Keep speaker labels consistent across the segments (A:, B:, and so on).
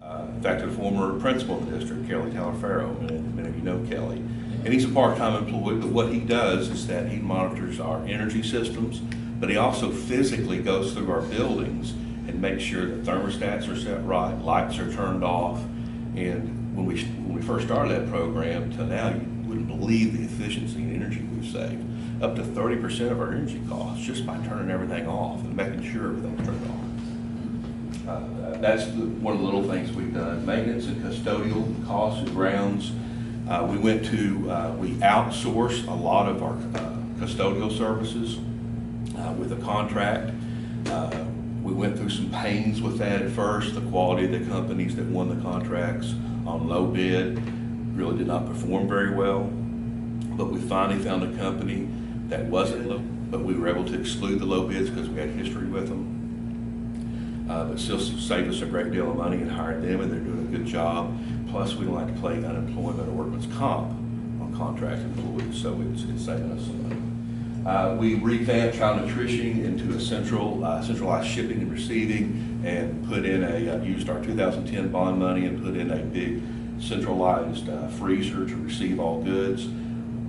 A: In fact, a former principal of the district, Kelly Taylor-Farrow, many of you know Kelly, and he's a part-time employee, but what he does is that he monitors our energy systems, but he also physically goes through our buildings and makes sure that thermostats are set right, lights are turned off, and when we first started that program to now, you wouldn't believe the efficiency and energy we've saved. Up to 30% of our energy costs just by turning everything off and making sure everything's turned off. That's one of the little things we've done. Maintenance and custodial costs and grounds. We outsource a lot of our custodial services with a contract. We went through some pains with that at first. The quality of the companies that won the contracts on low bid really did not perform very well. But we finally found a company that wasn't low, but we were able to exclude the low bids because we had history with them. But still saved us a great deal of money and hired them, and they're doing a good job. Plus, we don't like to play unemployment or workman's comp on contract employees, so it's saving us some money. We revamped child nutrition into a centralized shipping and receiving, and put in used our 2010 bond money and put in a big centralized freezer to receive all goods.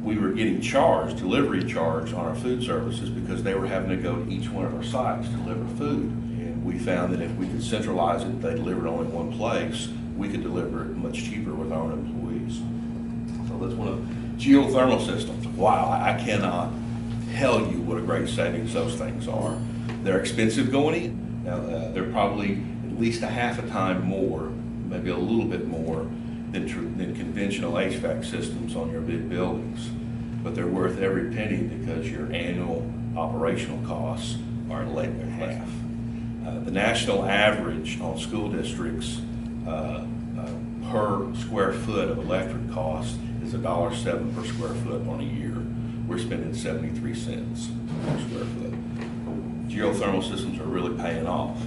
A: We were getting delivery charged on our food services because they were having to go to each one of our sites to deliver food. And we found that if we could centralize it, they delivered only one place, we could deliver it much cheaper with our own employees. So that's one of the geo-thermal systems. Wow, I cannot tell you what a great savings those things are. They're expensive going in. Now, they're probably at least a half a time more, maybe a little bit more, than conventional HVAC systems on your big buildings. But they're worth every penny because your annual operational costs are less than half. The national average on school districts per square foot of electric cost is $1.07 per square foot on a year. We're spending 73 cents per square foot. Geothermal systems are really paying off.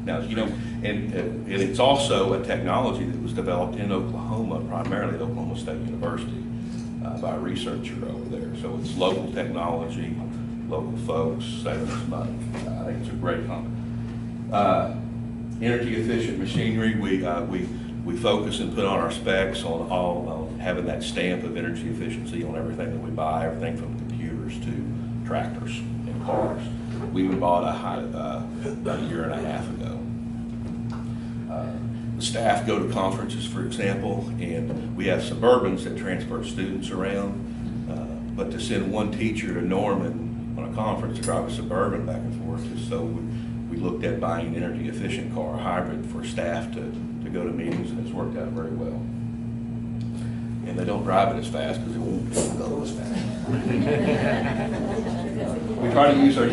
A: Now, you know, and it's also a technology that was developed in Oklahoma, primarily at Oklahoma State University, by a researcher over there. So it's local technology, local folks, saving us money. I think it's a great company. Energy efficient machinery, we focus and put on our specs on having that stamp of energy efficiency on everything that we buy, everything from computers to tractors and cars. We bought about a year and a half ago. The staff go to conferences, for example, and we have Suburbans that transport students around, but to send one teacher to Norman on a conference to drive a Suburban back and forth, so we looked at buying an energy efficient car, hybrid, for staff to go to meetings, and it's worked out very well. And they don't drive it as fast because it won't go as fast. We try to use our